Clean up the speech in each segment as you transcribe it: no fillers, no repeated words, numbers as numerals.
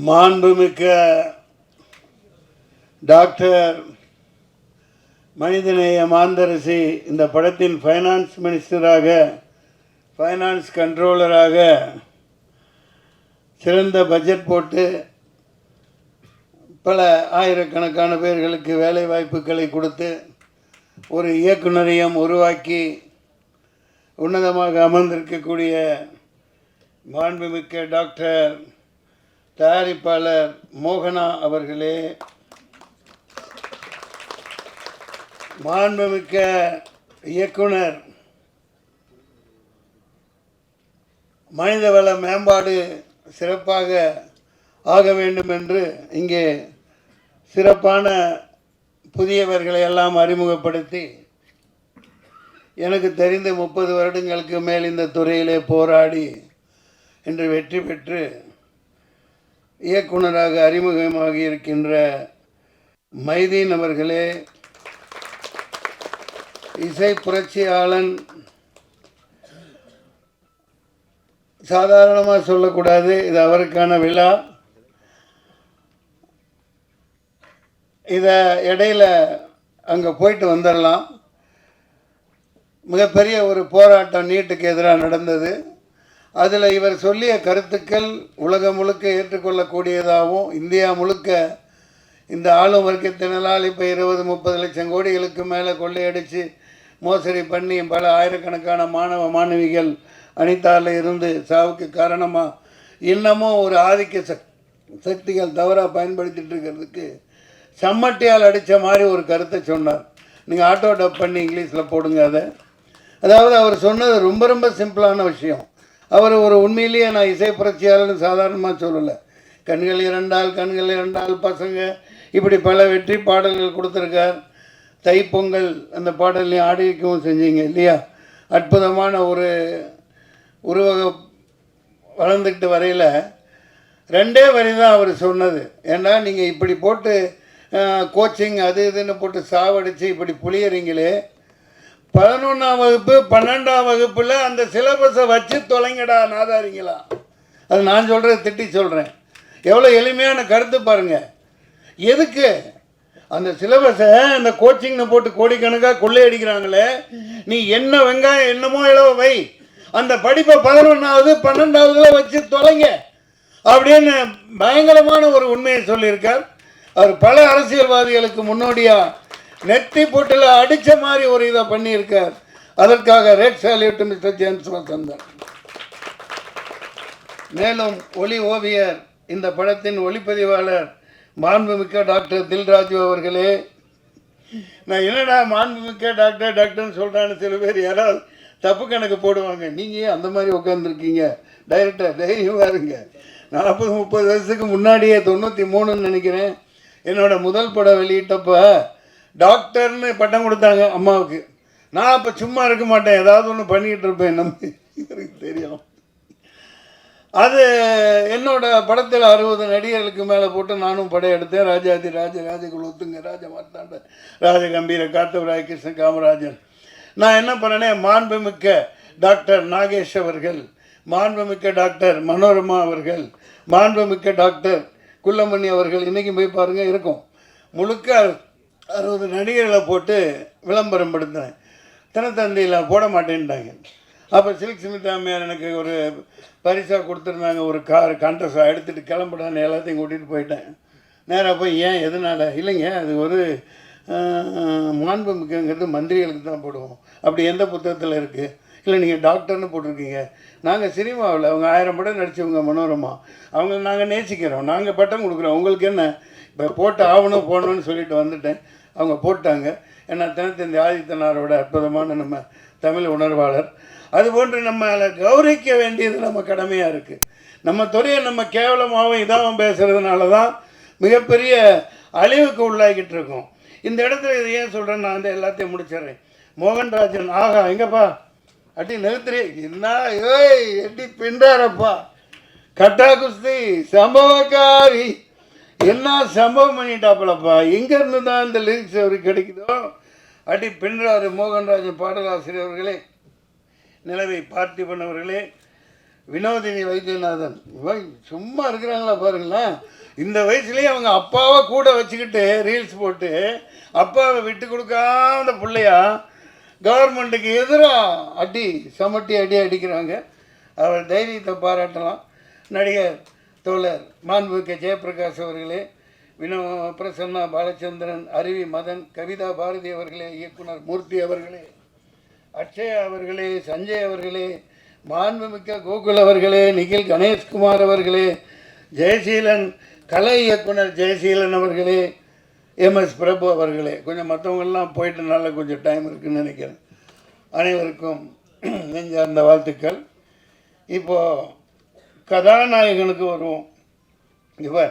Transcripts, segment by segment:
மாண்புமிக்க doctor மனிதநேய மாந்தரசி இந்த படத்தின் ஃபைனான்ஸ் மினிஸ்டராக, ஃபைனான்ஸ் கண்ட்ரோலராக சிறந்த பட்ஜெட் போட்டு பல ஆயிரக்கணக்கான பேர்களுக்கு வேலை வாய்ப்புகளை கொடுத்து ஒரு இயக்குனரையும் உருவாக்கி உன்னதமாக அமர்ந்திருக்கக்கூடிய மாண்புமிக்க டாக்டர் தயாரிப்பாளர் மோகனா அவர்களே, மாண்புமிக்க இயக்குனர், மனிதவள மேம்பாடு சிறப்பாக ஆக வேண்டும் என்று இங்கே சிறப்பான புதியவர்களை எல்லாம் அறிமுகப்படுத்தி எனக்கு தெரிந்த 30 வருடங்களுக்கு மேல் இந்த துறையிலே போராடி இன்று வெற்றி பெற்று இயக்குனராக அறிமுகமாகி இருக்கின்ற மைதீன் அவர்களே, இசை புரட்சியாளன் சாதாரணமாக சொல்லக்கூடாது, இது அவருக்கான விழா. இதை இடையில் அங்கே போயிட்டு வந்துடலாம். மிகப்பெரிய ஒரு போராட்டம் நீட்டுக்கு எதிராக நடந்தது. அதில் இவர் சொல்லிய கருத்துக்கள் உலகம் முழுக்க ஏற்றுக்கொள்ளக்கூடியதாகவும், இந்தியா முழுக்க இந்த ஆளும் வர்க்கத்தினால் இப்போ 20-30 லட்சம் கோடிகளுக்கு மேலே கொள்ளையடித்து மோசடி பண்ணி பல ஆயிரக்கணக்கான மாணவ மாணவிகள் அனிதாவில் இருந்து சாவுக்கு காரணமாக இன்னமும் ஒரு ஆதிக்க சக்திகள் தவறாக பயன்படுத்திகிட்டு இருக்கிறதுக்கு சம்மட்டியால் அடித்த மாதிரி ஒரு கருத்தை சொன்னார். நீங்கள் ஆட்டோ டப் பண்ணி இங்கிலீஷில் போடுங்க அதை. அதாவது அவர் சொன்னது ரொம்ப ரொம்ப சிம்பிளான விஷயம். அவர் ஒரு உண்மையிலேயே நான் இசை புரட்சியாளர்னு சாதாரணமாக சொல்லலை. கண்கள் இரண்டால் பசங்க, இப்படி பல வெற்றி பாடல்கள் கொடுத்துருக்கார். தைப்பொங்கல் அந்த பாடல்லையும் ஆடி வைக்கவும் செஞ்சீங்க இல்லையா? அற்புதமான ஒரு உருவக வளர்ந்துக்கிட்டு வரையில் 2 வரி தான் அவர் சொன்னது. ஏன்னா நீங்கள் இப்படி போட்டு கோச்சிங் அது இதுன்னு போட்டு சாவடித்து இப்படி புளியறீங்களே, 11ஆம் வகுப்பு 12ஆம் வகுப்பில் அந்த சிலபஸை வச்சு தொலைங்கடா நாதாரிங்களா. அது நான் சொல்கிறது திட்டி சொல்கிறேன். எவ்வளோ எளிமையான கருத்து பாருங்கள். எதுக்கு அந்த சிலபஸை அந்த கோச்சிங்னு போட்டு கோடிக்கணக்காக கொள்ளையடிக்கிறாங்களே, நீ என்ன வெங்காயம் என்னமோ இளவ வை, அந்த படிப்பை 11ஆவது 12ஆவதுல வச்சு தொலைங்க அப்படின்னு பயங்கரமான ஒரு உண்மையை சொல்லியிருக்கார். அவர் பல அரசியல்வாதிகளுக்கு முன்னோடியாக நெத்தி போட்டில் அடித்த மாதிரி ஒரு இதை பண்ணியிருக்கார். அதற்காக red salute mister James Vasanthan. மேலும் ஒளி ஓவியர், இந்த படத்தின் ஒளிப்பதிவாளர் மாண்புமிக்க டாக்டர் தில்ராஜு அவர்களே. நான் என்னடா மாண்புமிக்க டாக்டர்னு சொல்கிறான்னு சில பேர் யாராவது தப்பு கணக்கு போடுவாங்க. நீங்கள் அந்த மாதிரி உட்காந்துருக்கீங்க. டைரக்டர் தைரியமாக இருங்க. 40-30 வருஷத்துக்கு முன்னாடியே 93ன்னு நினைக்கிறேன், என்னோடய முதல் படம் வெளியிட்டப்போ டாக்டர்னு பட்டம் கொடுத்தாங்க அம்மாவுக்கு. நான் அப்போ சும்மா இருக்க மாட்டேன், ஏதாவது ஒன்று பண்ணிக்கிட்டு இருப்பேன். எனக்கு தெரியும். அது என்னோடய படத்தில் 60 நடிகர்களுக்கு மேலே போட்டு நானும் படம் எடுத்தேன். ராஜாதி ராஜகுலத்துங்க, ராஜ மார்த்தாண்ட, ராஜகம்பீர, காத்தவராய, கிருஷ்ண காமராஜன். நான் என்ன பண்ணேன், மாண்புமிக்க டாக்டர் நாகேஷ் அவர்கள், மாண்புமிக்க டாக்டர் மனோரமா அவர்கள், மாண்புமிக்க டாக்டர் குள்ளமணி அவர்கள், இன்றைக்கும் போய் பாருங்கள் இருக்கும், முழுக்க 60 நடிகர்களை போட்டு விளம்பரம் படுத்தினேன். தினத்தந்தியில் போட மாட்டேன்ட்டாங்க. அப்போ சில்க் ஸ்மிதா அம்மையார் எனக்கு ஒரு பரிசாக கொடுத்துருந்தாங்க, ஒரு கார் கான்ட்ரஸாக எடுத்துகிட்டு கிளம்பிடான்னு எல்லாத்தையும் கூட்டிகிட்டு போயிட்டேன். நேராக போய் ஏன் எதனால், இல்லைங்க அது ஒரு மாண்புமிக்கங்கிறது மந்திரிகளுக்கு தான் போடுவோம், அப்படி எந்த புத்தகத்தில் இருக்குது? இல்லை நீங்கள் டாக்டர்னு போட்டிருக்கீங்க. நாங்கள் சினிமாவில் அவங்க 1000 படம் நடித்தவங்க மனோரமா, அவங்க நாங்கள் நேசிக்கிறோம், நாங்கள் பட்டம் கொடுக்குறோம், உங்களுக்கு என்ன? இப்போ போட்டு ஆகணும் போகணுன்னு சொல்லிட்டு வந்துட்டேன். அவங்க போட்டாங்க. ஏன்னா தினத்தந்தி ஆதித்தனாரோட அற்புதமான நம்ம தமிழ் உணர்வாளர். அதுபோன்று நம்மளை கௌரவிக்க வேண்டியது நம்ம கடமையாக இருக்குது. நம்ம துறையை நம்ம கேவலமாகவும் இதாகவும் பேசுகிறதுனால தான் மிகப்பெரிய அழிவுக்கு உள்ளாகிட்டு இருக்கோம். இந்த இடத்துல இதை ஏன் சொல்கிறேன், நான் வந்து எல்லாத்தையும் முடிச்சிடுறேன். மோகன்ராஜன், ஆகா எங்கப்பா அடி நிறுத்துறே, என்ன ஏய் எட்டி பின்றாரப்பா, கட்டா குஸ்தி சம்பவக்காரி, என்ன சம்பவம் பண்ணிட்டாப்பலப்பா, எங்கேருந்து தான் இந்த லிரிக்ஸ் அவருக்கு கிடைக்குதோ அடி பின்றாரு. மோகன்ராஜன் பாடலாசிரியர் அவர்களே, நிலவை பார்த்திபன் அவர்களே, வினோதினி வைத்தியநாதன், இவன் சும்மா இருக்கிறாங்களா பாருங்களேன். இந்த வயசுலேயே அவங்க அப்பாவை கூட வச்சுக்கிட்டு ரீல்ஸ் போட்டு அப்பாவை விட்டு கொடுக்காத பிள்ளையா கவர்மெண்ட்டுக்கு எதிராக சமட்டி அடிக்கிறாங்க. அவர் தைரியத்தை பாராட்டலாம். நடிகர் தோழர் மாண்புமிக்க ஜெயபிரகாஷ் அவர்களே, பிரசன்னா பாலச்சந்திரன், அருவி மதன், கவிதா பாரதி அவர்களே, இயக்குனர் மூர்த்தி அவர்களே, அக்ஷயா அவர்களே, சஞ்சய் அவர்களே, மாண்புமிக்க கோகுல் அவர்களே, நிகில் கணேஷ்குமார் அவர்களே, ஜெயசீலன், கலை இயக்குனர் ஜெயசீலன் அவர்களே, எம்எஸ் பிரபு அவர்களே, கொஞ்சம் மற்றவங்கெல்லாம் போயிட்டனால கொஞ்சம் டைம் இருக்குதுன்னு நினைக்கிறேன். அனைவருக்கும் நெஞ்சார்ந்த வாழ்த்துக்கள். இப்போது கதாநாயகனுக்கு வருவோம். இப்போ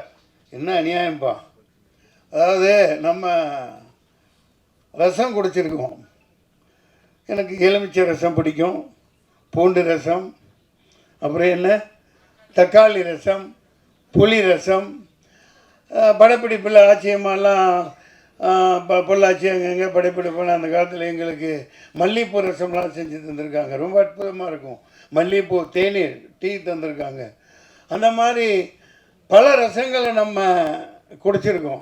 என்ன அநியாயம்ப்பா, அதாவது நம்ம ரசம் குடிச்சிருக்கோம். எனக்கு எலுமிச்சை ரசம் பிடிக்கும், பூண்டு ரசம், அப்புறம் என்ன தக்காளி ரசம், புளி ரசம், படப்பிடிப்பில் ஆச்சரியமாலாம் பொள்ளாச்சி அங்கங்கே படப்பிடிப்பில் அந்த காலத்தில் எங்களுக்கு மல்லிகைப்பூ ரசம்லாம் செஞ்சு தந்திருக்காங்க. ரொம்ப அற்புதமாக இருக்கும். மல்லிகைப்பூ தேநீர் டீ தந்திருக்காங்க. அந்த மாதிரி பல ரசங்களை நம்ம குடிச்சிருக்கோம்.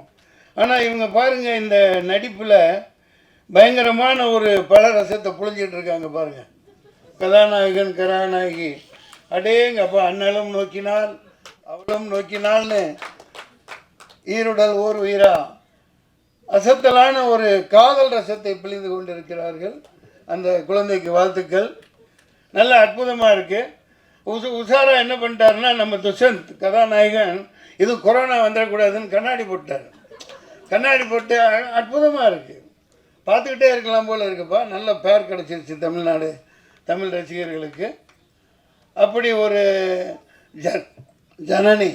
ஆனால் இவங்க பாருங்கள், இந்த நடிப்பில் பயங்கரமான ஒரு பல ரசத்தை புழிஞ்சிட்டு இருக்காங்க பாருங்கள். கதாநாயகன் கதாநாயகி அடேங்கப்பா, அண்ணலும் நோக்கினால் அவளும் நோக்கினால்னு ஈருடல் ஓர் உயிரா அசத்தலான ஒரு காதல் ரசத்தை பிழிந்து கொண்டிருக்கிறார்கள். அந்த குழந்தைக்கு வாழ்த்துக்கள். நல்ல அற்புதமாக இருக்குது. உஷாரா என்ன பண்ணிட்டாருன்னா, நம்ம துஷந்த் கதாநாயகன் இது கொரோனா வந்துடக்கூடாதுன்னு கண்ணாடி போட்டார். கண்ணாடி போட்டு அற்புதமாக இருக்குது, பார்த்துக்கிட்டே இருக்கலாம் போல் இருக்குப்பா. நல்ல பேர் கிடச்சிருச்சு தமிழ்நாடு தமிழ் ரசிகர்களுக்கு. அப்படி ஒரு ஜனனி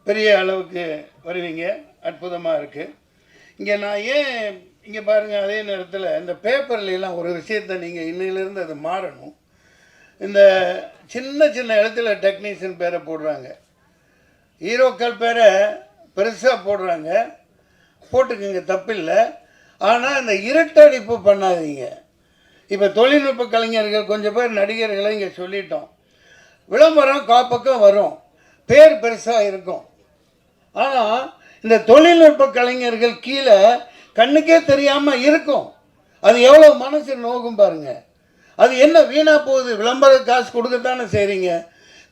பெரிய அளவுக்கு வருவீங்க, அற்புதமாக இருக்குது. இங்கே நான் இங்கே பாருங்கள், அதே நேரத்தில் இந்த பேப்பர்லாம் ஒரு விஷயத்தை நீங்கள் இன்னிலிருந்து அது மாறணும். இந்த சின்ன சின்ன இடத்துல டெக்னீஷியன் பேரை போடுறாங்க, ஹீரோக்கள் பேரை பெருசாக போடுறாங்க, போட்டுக்குங்க, தப்பில்லை. ஆனால் இந்த இரட்டடிப்பு பண்ணாதீங்க. இப்போ தொழில்நுட்ப கலைஞர்கள் கொஞ்சம் பேர் நடிகர்களை இங்கே சொல்லிட்டோம். விளம்பரம் காப்பக்கம் வரும், பேர் பெருசாக இருக்கும். ஆனால் இந்த தொழில்நுட்ப கலைஞர்கள் கீழே கண்ணுக்கே தெரியாமல் இருக்கும். அது எவ்வளோ மனசு நோகும் பாருங்கள். அது என்ன வீணாக போகுது? விளம்பர காசு கொடுக்கத்தானே செய்கிறீங்க.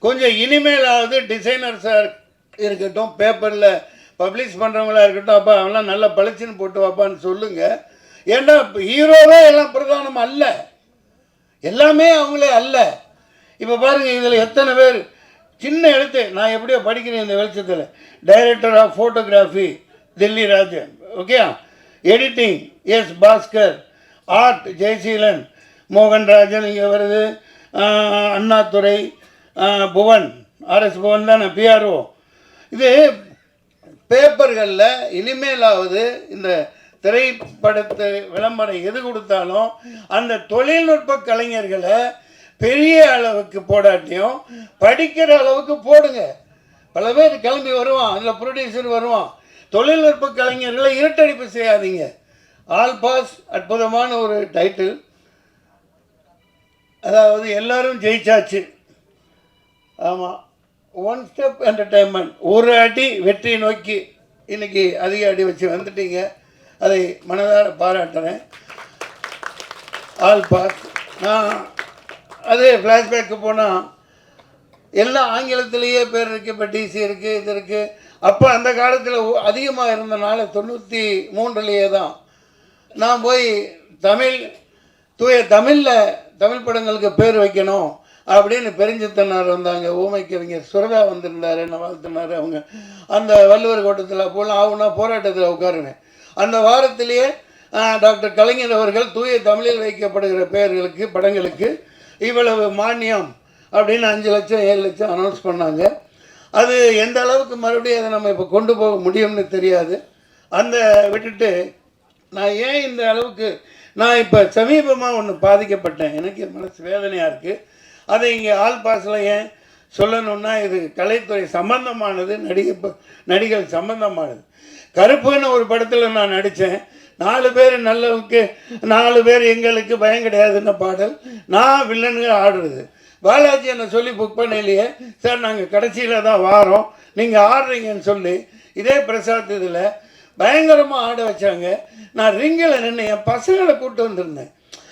கொஞ்சம் இனிமேலாவது டிசைனர்ஸாக இருக்கட்டும், பேப்பரில் பப்ளிஷ் பண்ணுறவங்களா இருக்கட்டும், அப்போ அவெல்லாம் நல்லா பளிச்சுன்னு போட்டு வாப்பான்னு சொல்லுங்கள். ஏன்னா இப்போ ஹீரோவே எல்லாம் பிரதானம் அல்ல, எல்லாமே அவங்களே அல்ல. இப்போ பாருங்கள், இதில் எத்தனை பேர் சின்ன எழுத்து நான் எப்படியோ படிக்கிறேன் இந்த வெளிச்சத்தில். Director of photography Thilli Rajan, okay. Editing S Bhaskar, art Jayaseelan, Mohanrajan இங்கே வருது, அண்ணாதுரை, புவன், ஆர்எஸ் புவன் தானே பிஆர்ஓ. இது பேப்பர்களில் இனிமேலாவது இந்த திரைப்படத்தை விளம்பரம் எது கொடுத்தாலும் அந்த தொழில்நுட்ப கலைஞர்களை பெரிய அளவுக்கு போடாட்டியும் படிக்கிற அளவுக்கு போடுங்க. பல பேர் கிளம்பி வருவான், அதில் ப்ரொடியூசர் வருவான். தொழில்நுட்ப கலைஞர்களை இரட்டடிப்பு செய்யாதீங்க. ஆல் பாஸ் அற்புதமான ஒரு டைட்டில். அதாவது எல்லாரும் ஜெயிச்சாச்சு. ஆமாம், ஒன் ஸ்டெப் என்டர்டைன்மெண்ட், ஒரு அடி வெற்றி நோக்கி இன்றைக்கி அதிக அடி வச்சு வந்துட்டீங்க. அதை மனதார பாராட்டுறேன். All pass. நான் அதே ஃப்ளாஷ்பேக்கு போனால் எல்லாம் ஆங்கிலத்திலேயே பேர் இருக்குது. இப்போ டிசி இருக்குது, இது இருக்குது. அப்போ அந்த காலத்தில் அதிகமாக இருந்தனால 93 தான் நான் போய் தூய தமிழில் தமிழ் படங்களுக்கு பேர் வைக்கணும் அப்படின்னு பெருஞ்சித்தனார் வந்தாங்க. ஊமை கவிஞர் சுரதா வந்திருந்தார், என்ன வாழ்த்தினார். அவங்க அந்த வள்ளுவர் கோட்டத்தில் போல ஆகுனா போராட்டத்தில் உட்காருனேன். அந்த வாரத்திலேயே டாக்டர் கலைஞர் அவர்கள் தூய தமிழில் வைக்கப்படுகிற பெயர்களுக்கு படங்களுக்கு இவ்வளவு மானியம் அப்படின்னு 5 லட்சம் 7 லட்சம் அனௌன்ஸ் பண்ணாங்க. அது எந்த அளவுக்கு மறுபடியும் அதை நம்ம இப்போ கொண்டு போக முடியும்னு தெரியாது. அந்த விட்டுட்டு நான் ஏன் இந்த அளவுக்கு நான் இப்போ சமீபமாக ஒன்று பாதிக்கப்பட்டேன். எனக்கு மனசு வேதனையாக இருக்குது. அதை இங்கே ஆல் பாஸில் ஏன் சொல்லணுன்னா, இது கலைத்துறை சம்பந்தமானது, நடிகர் சம்பந்தமானது. கருப்புன்னு ஒரு படத்தில் நான் நடித்தேன். 4 பேர் நல்லவுக்கு 4 பேர் எங்களுக்கு பயம் கிடையாதுன்னு பாடல். நான் வில்லனுங்க ஆடுறது. பாலாஜி என்னை சொல்லி புக் பண்ணலையே சார், நாங்கள் கடைசியில் தான் வாரோம், நீங்கள் ஆடுறீங்கன்னு சொல்லி இதே பிரசாத் இதில் பயங்கரமாக ஆட வச்சாங்க. நான் ரிங்கில் நின்று என் பசங்களை கூப்பிட்டு வந்திருந்தேன்.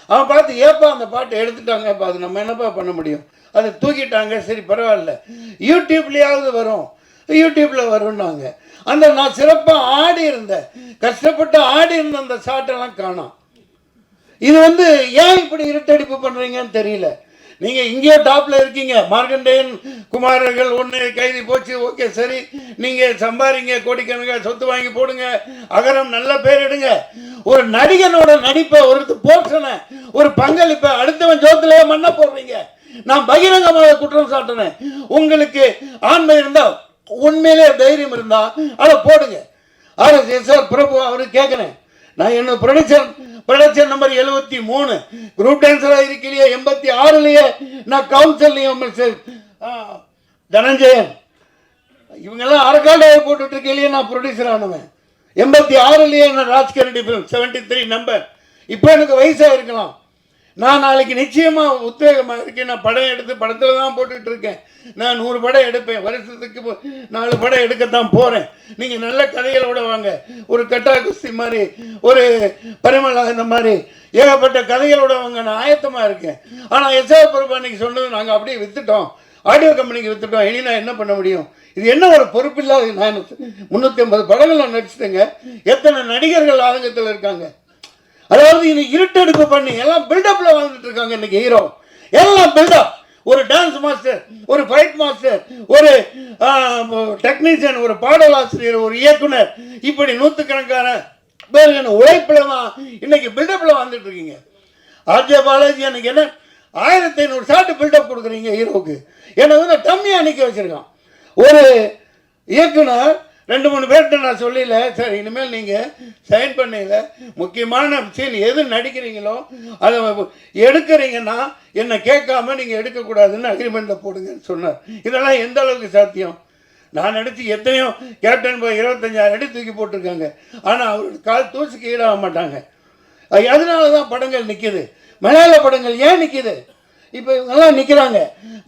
அவன் பார்த்து ஏப்பா அந்த பாட்டு எடுத்துட்டாங்கப்பா, அது நம்ம என்னப்பா பண்ண முடியும், அதை தூக்கிட்டாங்க, சரி பரவாயில்ல யூடியூப்லேயாவது வரும், யூடியூப்பில் வரும்னாங்க. அந்த நான் சிறப்பாக ஆடி இருந்தேன், கஷ்டப்பட்டு ஆடி இருந்த அந்த ஷாட்டெல்லாம் காணோம். இது ஏன் இப்படி இருட்டடிப்பு பண்ணுறீங்கன்னு தெரியல. நீங்கள் இங்கேயோ டாப்பில் இருக்கீங்க, மார்க்கண்டேயன் குமாரர்கள் ஒன்று கைதி போச்சு, ஓகே சரி, நீங்கள் சம்பாதிங்க, கோடிக்கணக்காக சொத்து வாங்கி போடுங்க, அகரம் நல்ல பேர் எடுங்க. ஒரு நடிகனோட நடிப்பை, ஒரு போர்ஷனை, ஒரு பங்களிப்பை அடுத்தவன் ஜோத்திலேயே மண்ண போடுறீங்க. நான் பகிரங்கமாக குற்றம் சாட்டினேன். உங்களுக்கு ஆண்மை இருந்தால், உண்மையிலே தைரியம் இருந்தால் அதை போடுங்க. சார் பிரபு அவரு கேட்குறேன், நான் என்ன ப்ரொடக்ஷன் நம்பர் 73 குரூப் டான்ஸராக இருக்கலையே, 86லயே நான் கவுன்சிலையும் தனஞ்சயன் இவங்கெல்லாம் அரைக்கால்டாக போட்டுட்டு இருக்கலையே நான் ப்ரொடியூசர் ஆனவன். 86லயே நான் ராஜ்கரடி ஃபிலிம் 73 நம்பர். இப்போ எனக்கு வயசாக இருக்கலாம், நான் நாளைக்கு நிச்சயமாக உத்வேகமாக இருக்கேன். நான் படம் எடுத்து படத்தில் தான் போட்டுக்கிட்டு இருக்கேன். நான் 100 படம் எடுப்பேன், வருஷத்துக்கு 4 படம் எடுக்கத்தான் போகிறேன். நீங்கள் நல்ல கதைகளோட வாங்க, ஒரு கட்டா குஸ்தி மாதிரி, ஒரு பரிமளா இந்த மாதிரி ஏகப்பட்ட கதைகளோட வாங்க, நான் ஆயத்தமாக இருக்கேன். ஆனால் எஸ்ஆர் பிரபு அன்னைக்கு சொன்னது நாங்கள் அப்படியே விற்றுட்டோம், ஆடியோ கம்பெனிக்கு விற்றுட்டோம், இனி நான் என்ன பண்ண முடியும்? இது என்ன ஒரு பொறுப்பில்லாத. நான் 350 படங்கள் நான் நடிச்சிட்டேங்க. எத்தனை நடிகர்கள் ஆதங்கத்தில் இருக்காங்க. அதாவது இது இருட்டெடுப்பு பண்ணி எல்லாம் பில்டப்ல வாழ்ந்துட்டு இருக்காங்க இன்னைக்கு ஹீரோ. எல்லாம் பில்டப். ஒரு டான்ஸ் மாஸ்டர், ஒரு ஃபைட் மாஸ்டர், ஒரு டெக்னீஷியன், ஒரு பாடலாசிரியர், ஒரு இயக்குனர், இப்படி நூற்றுக்கணக்கான பேர் உழைப்பில் தான் இன்னைக்கு பில்டப்ல வாழ்ந்துட்டு இருக்கீங்க. ஆர்ஜே பாலாஜி எனக்கு என்ன 1500 ஷாட்டு பில்டப் கொடுக்குறீங்க ஹீரோவுக்கு. என்னை டம்மியாக நிற்க வச்சிருக்கான். ஒரு இயக்குனர் 2-3 பேர்கிட்ட நான் சொல்லல, சார் இனிமேல் நீங்கள் சைன் பண்ணல, முக்கியமான சீன் எது நடிக்கிறீங்களோ அதை எடுக்கிறீங்கன்னா என்னை கேட்காம நீங்கள் எடுக்கக்கூடாதுன்னு அக்ரிமெண்ட்டில் போடுங்கன்னு சொன்னார். இதெல்லாம் எந்த அளவுக்கு சாத்தியம்? நான் நடித்து எத்தனையோ கேப்டன் போய் 25,000 அடி தூக்கி போட்டிருக்காங்க. ஆனால் அவருக்கு கால் தூசுக்கு ஈடாக மாட்டாங்க. அதனால தான் படங்கள் நிற்கிது. மலையாள படங்கள் ஏன் நிற்கிது? இப்போ இவங்கெல்லாம் நிற்கிறாங்க,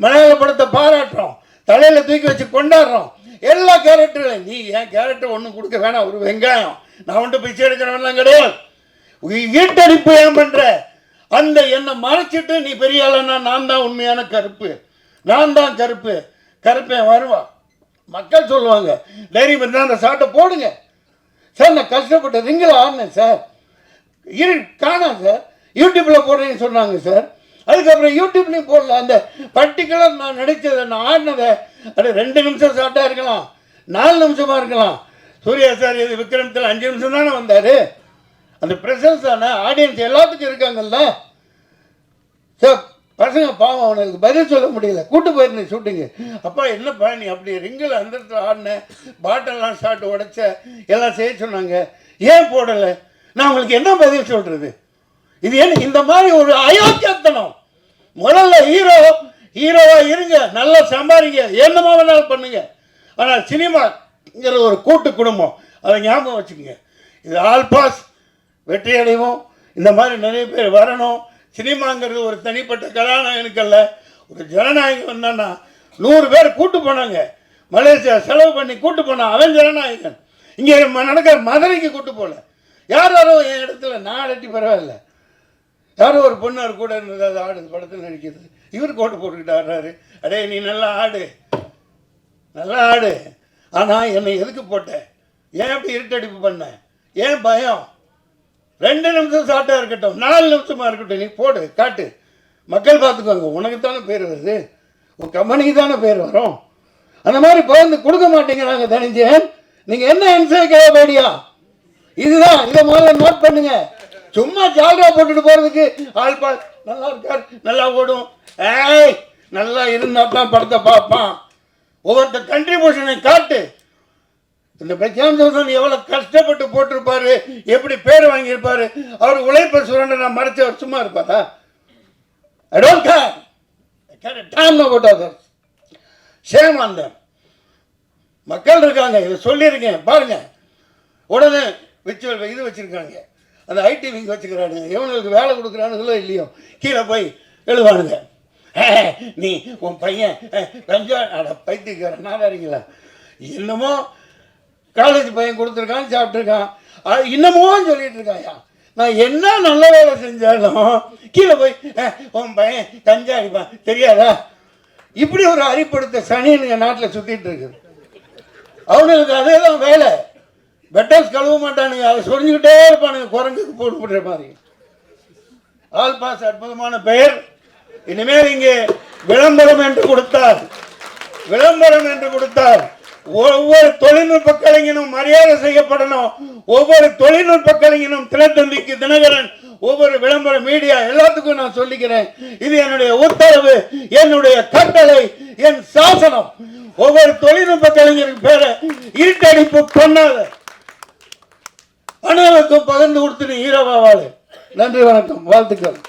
மலையாள படத்தை பாராட்டுறோம், தலையில் தூக்கி வச்சு கொண்டாடுறோம். எல்லா கேரக்டரும் நீ என் கேரக்டர் ஒன்றும் கொடுக்க வேணாம், ஒரு வெங்காயம், நான் ஒன்று பிச்சை எடுக்கிறவன்லாம் கிடையாது. வீட்டடிப்பு ஏன் பண்ணுற? அந்த என்னை மறைச்சிட்டு நீ பெரிய ஆளுன்னா நான் தான் உண்மையான கருப்பு, நான் தான் கருப்பு, கருப்பேன் வருவான். மக்கள் சொல்லுவாங்க, தைரியம் இருந்தால் அந்த சாட்டை போடுங்க சார். நான் கஷ்டப்பட்ட ரிங்கில் ஆடினேன் சார், காணாம் சார், யூடியூப்பில் போடுறேன்னு சொன்னாங்க சார். அதுக்கப்புறம் யூடியூப்லேயும் போடல. அந்த பர்டிகுலர் நான் நடித்ததை, நான் ஆடினதை, அது 2 நிமிஷம் ஷார்ட்டாக இருக்கலாம், 4 நிமிஷமாக இருக்கலாம். சூர்யா சார் இது விக்ரமத்தில் 5 நிமிஷம் தானே வந்தார். அந்த ப்ரெசன்ஸ் தானே, ஆடியன்ஸ் எல்லாத்துக்கும் இருக்காங்கல்ல சார். பசங்க பாவம், அவனுக்கு பதில் சொல்ல முடியல. கூட்டு போயிருந்தேன் ஷூட்டிங்கு. அப்பா என்னப்பா நீ அப்படி ரிங்கில் அந்த இடத்துல ஆடின, பாட்டெல்லாம் ஷார்ட் உடைச்ச, எல்லாம் செய்ய சொன்னாங்க, ஏன் போடலை? நான் உங்களுக்கு என்ன பதில் சொல்கிறது? இது என்ன இந்த மாதிரி ஒரு அயோக்கியத்தனம்? முதல்ல ஹீரோவா இருங்க, நல்லா சம்பாதிங்க, என்னமா வேணாலும் பண்ணுங்க. ஆனால் சினிமாங்கிற ஒரு கூட்டு குடும்பம், அதை ஞாபகம் வச்சுக்கோங்க. இது ஆல் பாஸ், வெற்றி அடைவோம். இந்த மாதிரி நிறைய பேர் வரணும். சினிமாங்கிறது ஒரு தனிப்பட்ட கதாநாயகனுக்கு அல்ல, ஒரு ஜனநாயகம் வந்தான்னா 100 பேர் கூட்டு போனாங்க. மலேசியா செலவு பண்ணி கூட்டு போனான், அவன் ஜனநாயகன். இங்கே நடக்கிற மதுரைக்கு கூட்டு போகல. யாரோ என் இடத்துல நான் அடட்டி பரவாயில்ல, யாரோ ஒரு பொண்ணு அவர் கூட இருந்தது, அது ஆடுது, படத்தில் நடிக்கிறது. இவர் கோட்டு போட்டுக்கிட்டு ஆடுறாரு. அடே நீ நல்லா ஆடு, நல்லா ஆடு, ஆனால் என்னை எதுக்கு போட்ட? ஏன் அப்படி இருட்டடிப்பு பண்ண? ஏன் பயம்? 2 நிமிஷம் ஷார்ட்டாக இருக்கட்டும், 4 நிமிஷமாக இருக்கட்டும், நீ போடு, காட்டு, மக்கள் பார்த்துக்குவாங்க. உனக்கு தானே பேர் வருது, உன் கம்பெனிக்கு தானே பேர் வரும். அந்த மாதிரி பகிர்ந்து கொடுக்க மாட்டேங்கிறாங்க. தனிஞ்சேன், நீங்கள் என்ன என்சைக்ளோபீடியா? இதுதான், இதை முதல்ல நோட் பண்ணுங்க. சும்மா ஜால்ரா போட்டுட்டு போகிறதுக்கு ஆள் பால் நல்லா இருக்கார், நல்லா ஓடும், ஏய் நல்லா இருந்தால் தான் படத்தை பார்ப்பான். ஒவ்வொருத்த கண்ட்ரிபியூஷனை காட்டு. இந்த பிரசாந்த் சோசன் எவ்வளோ கஷ்டப்பட்டு போட்டிருப்பாரு, எப்படி பேர் வாங்கியிருப்பாரு. அவர் உழைப்பை சுரண்ட நான் மறைச்சவர் சும்மா இருப்பாரா? I don't care time about others. Shame on them. மக்கள் இருக்காங்க, இதை சொல்லியிருக்கேன் பாருங்க. உடனே இது வச்சுருக்காங்க, அந்த ஐடி விங் வச்சுக்கிறானுங்க. எவனுக்கு வேலை கொடுக்குறானுங்களோ இல்லையோ கீழே போய் எழுவானுங்க. நீ உன் பையன் கொஞ்சம் பைத்தியக்கார நாடாரிங்களா, என்னமோ காலேஜ் பையன் கொடுத்துருக்கான், சாப்பிட்ருக்கான், இன்னமும் சொல்லிட்டு இருக்காயா. நான் என்ன நல்ல வேலை செஞ்சாலும் கீழே போய் உன் பையன் கஞ்சா அடிப்பான் தெரியாதா? இப்படி ஒரு அறிப்படுத்த சனின்னு நாட்டில் சுற்றிட்டு இருக்குது. அவனுக்கு அதே தான் வேலை. பெட்டர்ஸ் கழுவ மாட்டானுங்க, அதை சொரிஞ்சுக்கிட்டே இருப்பானுங்க, குரங்குக்கு போட்டு மாதிரி. ஆல் பாஸ் அற்புதமான பெயர். இனிமேல் இங்கே விளம்பரம் என்று கொடுத்தார், விளம்பரம் என்று கொடுத்தார். ஒவ்வொரு தொழில்நுட்ப கலைஞனும் மரியாதை செய்யப்படணும். ஒவ்வொரு தொழில்நுட்ப கலைஞனும் தினத்தந்திக்கு, தினகரன், ஒவ்வொரு விளம்பர மீடியா எல்லாத்துக்கும் நான் சொல்லிக்கிறேன். இது என்னுடைய உத்தரவு, என்னுடைய கட்டளை, என் சாசனம். ஒவ்வொரு தொழில்நுட்ப கலைஞருக்கு பேரை இருட்டடிப்பு பண்ணாத, அனைவருக்கும் பகிர்ந்து கொடுத்து ஹீரோவா வாழு. நன்றி, வணக்கம், வாழ்த்துக்கள்.